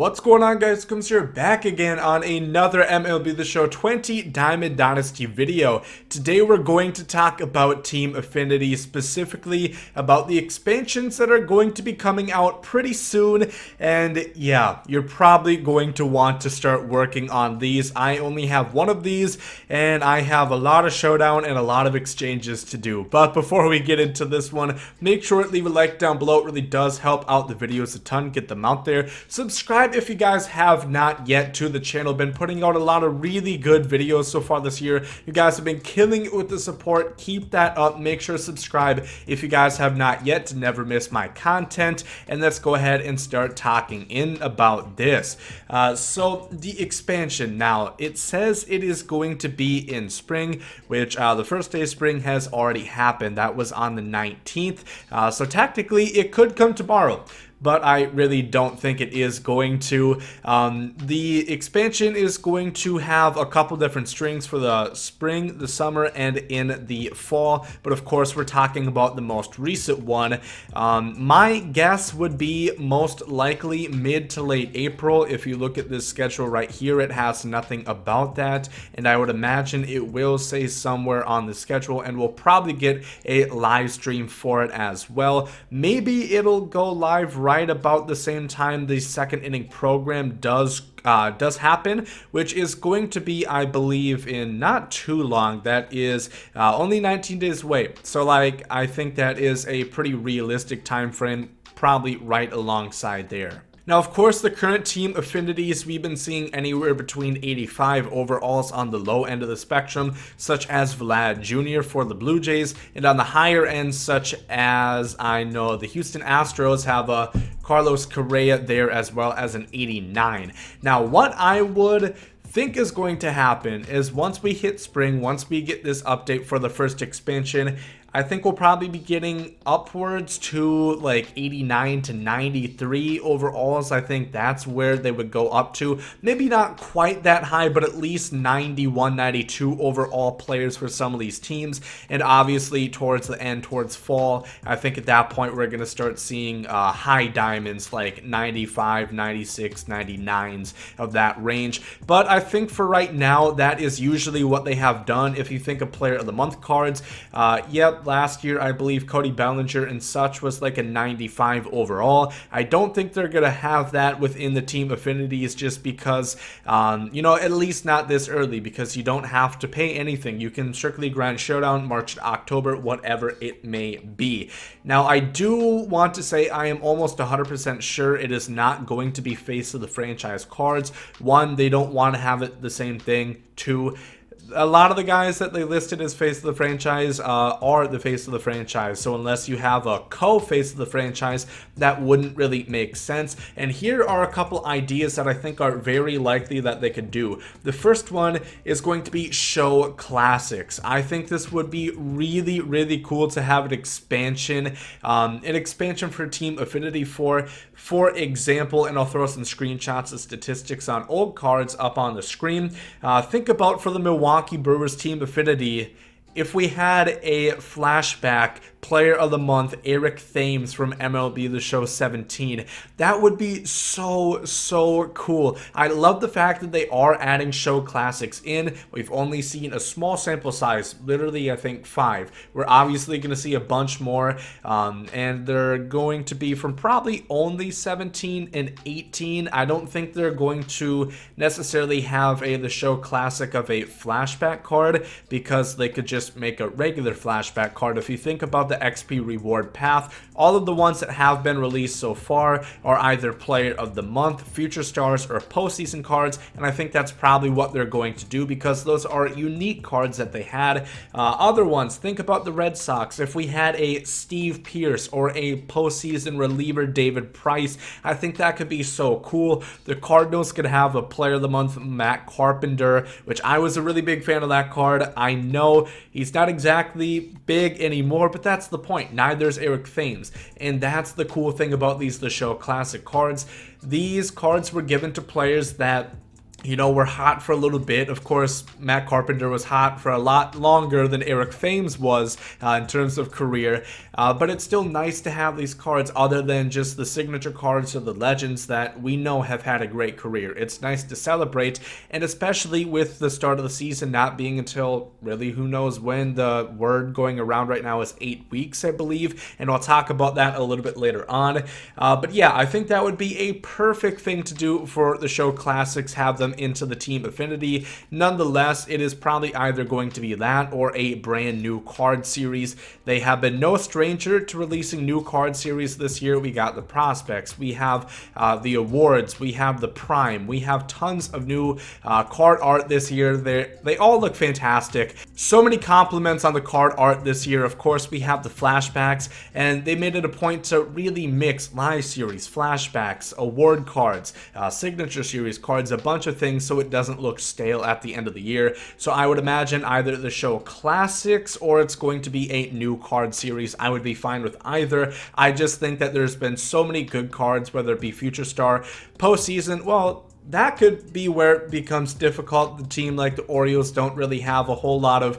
What's going on, guys? Gomes here, back again on another MLB The Show 20 Diamond Dynasty video. Today we're going to talk about Team Affinity, specifically about the expansions that are going to be coming out pretty soon. And yeah, you're probably going to want to start working on these. I only have one of these, and I have a lot of showdown and a lot of exchanges to do. But before we get into this one, make sure to leave a like down below. It really does help out the videos a ton, get them out there. Subscribe if you guys have not yet to the channel. Been putting out a lot of really good videos so far this year. You guys have been killing it with the support. Keep that up. Make sure to subscribe if you guys have not yet to never miss my content. And let's go ahead and start talking in about this. So the expansion, now it says it is going to be in spring, which the first day of spring has already happened. That was on the 19th. So technically it could come tomorrow, but I really don't think it is going to. The expansion is going to have a couple different strings for the spring, the summer, and in the fall. But of course, we're talking about the most recent one. My guess would be most likely mid to late April. If you look at this schedule right here, it has nothing about that. And I would imagine it will say somewhere on the schedule, and we'll probably get a live stream for it as well. Maybe it'll go live right about the same time the second inning program does happen, which is going to be, I believe, in not too long. That is only 19 days away. So like, I think that is a pretty realistic time frame, probably right alongside there. Now, of course, the current team affinities, we've been seeing anywhere between 85 overalls on the low end of the spectrum, such as Vlad Jr. for the Blue Jays, and on the higher end, such as, I know the Houston Astros have a Carlos Correa there, as well as an 89. Now, what I would think is going to happen is once we hit spring, once we get this update for the first expansion, I think we'll probably be getting upwards to like 89 to 93 overalls. I think that's where they would go up to. Maybe not quite that high, but at least 91, 92 overall players for some of these teams. And obviously towards the end, towards fall, I think at that point we're going to start seeing high diamonds like 95, 96, 99s of that range. But I think for right now, that is usually what they have done. If you think of player of the month cards, yep. Last year, I believe Cody Bellinger and such was like a 95 overall. I don't think they're going to have that within the team affinities just because, you know, at least not this early, because you don't have to pay anything. You can strictly grind showdown, March to October, whatever it may be. Now, I do want to say I am almost 100% sure it is not going to be face of the franchise cards. One, they don't want to have it the same thing. Two, a lot of the guys that they listed as face of the franchise are the face of the franchise. So unless you have a co-face of the franchise, that wouldn't really make sense. And here are a couple ideas that I think are very likely that they could do. The first one is going to be show classics. I think this would be really, really cool to have an expansion for Team Affinity for example, and I'll throw some screenshots of statistics on old cards up on the screen. Think about for the Milwaukee Brewers Team Affinity, if we had a flashback player of the month, Eric Thames from MLB The Show 17, that would be so cool. I love the fact that they are adding show classics in. We've only seen a small sample size, literally I think 5. We're obviously going to see a bunch more, and they're going to be from probably only 17 and 18. I don't think they're going to necessarily have the show classic of a flashback card, because they could just make a regular flashback card. If you think about the XP reward path, all of the ones that have been released so far are either player of the month, future stars, or postseason cards, and I think that's probably what they're going to do, because those are unique cards that they had. Other ones, think about the Red Sox. If we had a Steve Pearce or a postseason reliever David Price, I think that could be so cool. The Cardinals could have a player of the month Matt Carpenter, which I was a really big fan of that card. I know he's not exactly big anymore, but that's the point. Neither is Eric Thames, and that's the cool thing about these The Show Classic cards. These cards were given to players that were hot for a little bit. Of course, Matt Carpenter was hot for a lot longer than Eric Thames was in terms of career. But it's still nice to have these cards other than just the signature cards or the legends that we know have had a great career. It's nice to celebrate, and especially with the start of the season not being until really who knows when. The word going around right now is 8 weeks, I believe, and I'll talk about that a little bit later on. But yeah, I think that would be a perfect thing to do for the show classics, have them into the team affinity. Nonetheless, it is probably either going to be that or a brand new card series. They have been no stranger to releasing new card series this year. We got the prospects, we have the awards, we have the prime, we have tons of new card art this year. They all look fantastic. So many compliments on the card art this year. Of course, we have the flashbacks, and they made it a point to really mix live series, flashbacks, award cards, signature series cards, a bunch of things, so it doesn't look stale at the end of the year. So I would imagine either the show classics or it's going to be a new card series. I would be fine with either. I just think that there's been so many good cards, whether it be Future Star, postseason. Well, that could be where it becomes difficult. The team like the Orioles don't really have a whole lot of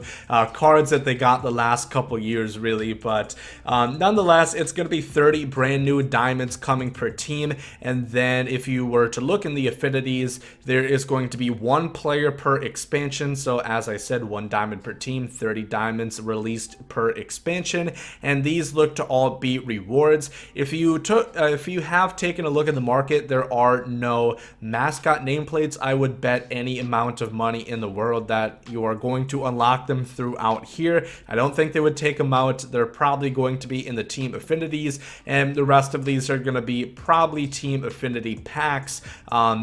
cards that they got the last couple years, really. But nonetheless, it's going to be 30 brand new diamonds coming per team. And then if you were to look in the affinities, there is going to be 1 player per expansion. So as I said, 1 diamond per team, 30 diamonds released per expansion. And these look to all be rewards. If you have taken a look at the market, there are no mascot nameplates. I would bet any amount of money in the world that you are going to unlock them throughout here. I don't think they would take them out. They're probably going to be in the team affinities, and the rest of these are going to be probably team affinity packs,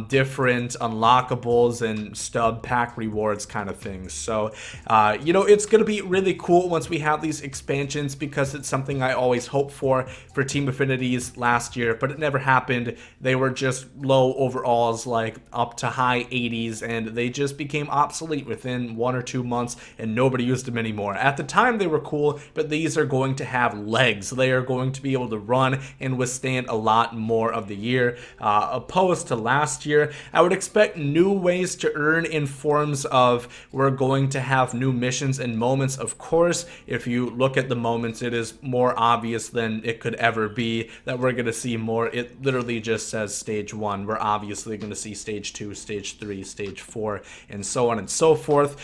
different unlockables and stub pack rewards kind of things. So it's going to be really cool once we have these expansions, because it's something I always hope for team affinities last year, but it never happened. They were just low overalls, like up to high 80s, and they just became obsolete within 1 or 2 months, and nobody used them anymore. At the time they were cool, but these are going to have legs. They are going to be able to run and withstand a lot more of the year, opposed to last year. I would expect new ways to earn in forms of, we're going to have new missions and moments. Of course, if you look at the moments, it is more obvious than it could ever be that we're going to see more. It literally just says stage 1. We're obviously going to see stage 2, stage 3, stage 4, and so on and so forth.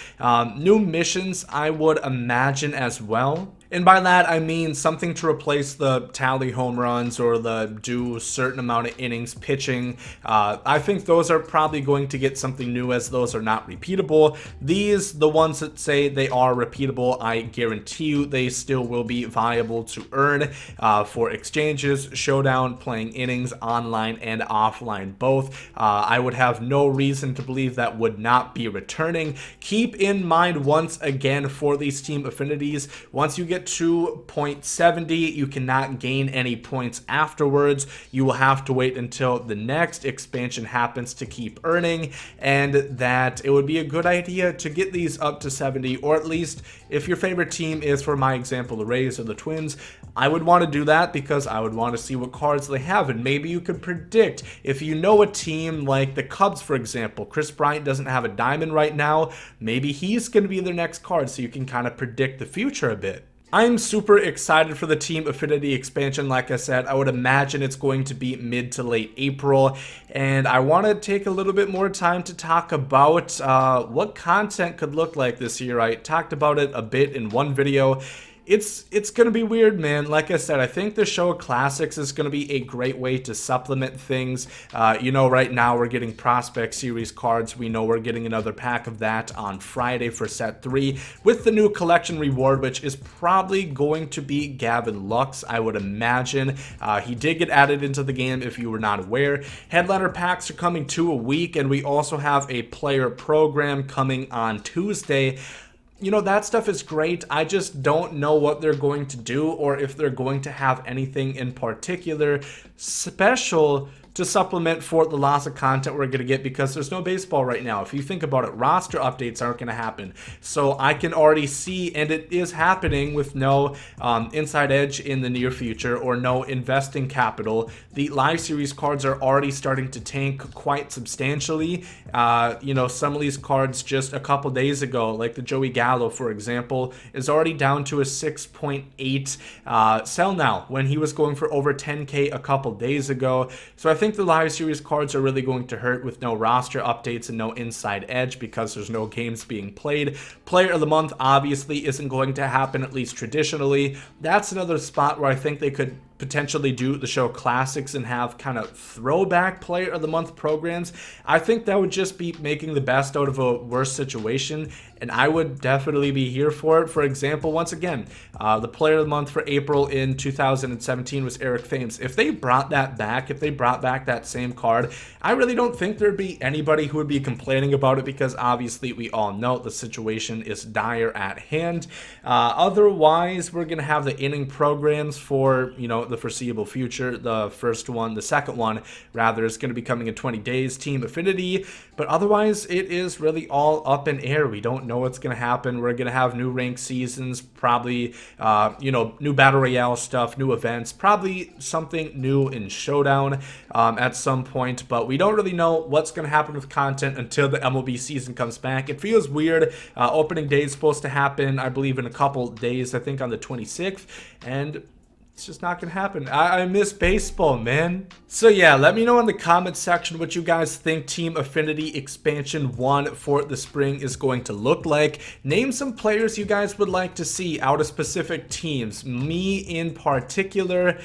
New missions, I would imagine as well. And by that, I mean something to replace the tally home runs or the do a certain amount of innings pitching. I think those are probably going to get something new, as those are not repeatable. These, the ones that say they are repeatable, I guarantee you they still will be viable to earn for exchanges, showdown, playing innings, online and offline both. I would have no reason to believe that would not be returning. Keep in mind, once again, for these team affinities, once you get to 0.70, you cannot gain any points afterwards. You will have to wait until the next expansion happens to keep earning, and that it would be a good idea to get these up to 70, or at least if your favorite team is, for my example, the Rays or the Twins, I would want to do that because I would want to see what cards they have, and maybe you could predict. If you know a team like the Cubs, for example, Chris Bryant doesn't have a diamond right now, maybe he's going to be their next card, so you can kind of predict the future a bit. I'm super excited for the Team Affinity expansion. Like I said, I would imagine it's going to be mid to late April, and I want to take a little bit more time to talk about what content could look like this year. I talked about it a bit in one video. It's gonna be weird, man. Like I said, I think the show classics is gonna be a great way to supplement things. Right now we're getting prospect series cards. We know we're getting another pack of that on Friday for set 3 with the new collection reward, which is probably going to be Gavin Lux, I would imagine. He did get added into the game, if you were not aware. Headliner packs are coming 2 a week, and we also have a player program coming on Tuesday. That stuff is great. I just don't know what they're going to do, or if they're going to have anything in particular special to supplement for the loss of content we're going to get because there's no baseball right now. If you think about it, roster updates aren't going to happen. So I can already see, and it is happening with no inside edge in the near future or no investing capital. The live series cards are already starting to tank quite substantially. You know, some of these cards just a couple days ago, like the Joey Gallo, for example, is already down to a 6.8 sell now when he was going for over 10K a couple days ago. So I think the live series cards are really going to hurt with no roster updates and no inside edge because there's no games being played. Player of the month obviously isn't going to happen, at least traditionally. That's another spot where I think they could potentially do the show classics and have kind of throwback player of the month programs. I think that would just be making the best out of a worse situation, and I would definitely be here for it. For example, once again, the player of the month for April in 2017 was Eric Thames. If they brought that back, if they brought back that same card, I really don't think there'd be anybody who would be complaining about it because obviously we all know the situation is dire at hand. Otherwise, we're going to have the inning programs for, you know, the foreseeable future. The second one rather, is going to be coming in 20 days, Team Affinity, but otherwise it is really all up in air. We don't know what's going to happen. We're going to have new ranked seasons, probably you know, new battle royale stuff, new events, probably something new in Showdown at some point, but we don't really know what's going to happen with content until the MLB season comes back. It feels weird. Opening day is supposed to happen, I believe, in a couple days, I think on the 26th, and it's just not gonna happen. I miss baseball, man. So yeah, let me know in the comment section what you guys think Team Affinity Expansion 1 for the spring is going to look like. Name some players you guys would like to see out of specific teams. Me in particular,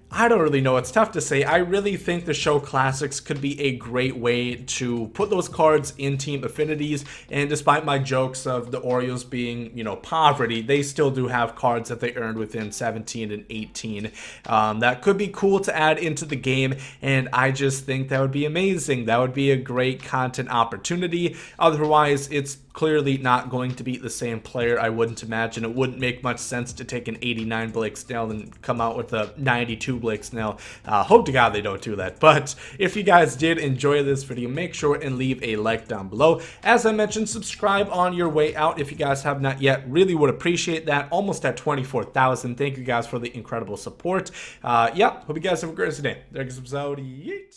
I don't really know. It's tough to say. I really think the show classics could be a great way to put those cards in Team Affinities. And despite my jokes of the Orioles being, you know, poverty, they still do have cards that they earned within 17 and 18. That could be cool to add into the game. And I just think that would be amazing. That would be a great content opportunity. Otherwise, it's clearly not going to be the same player. I wouldn't imagine. It wouldn't make much sense to take an 89 Blake Snell and come out with a 92 Blake Snell. Hope to God they don't do that. But if you guys did enjoy this video, make sure and leave a like down below. As I mentioned, subscribe on your way out if you guys have not yet. Really would appreciate that. Almost at 24,000. Thank you guys for the incredible support. Yeah, hope you guys have a great day. There goes episode 8.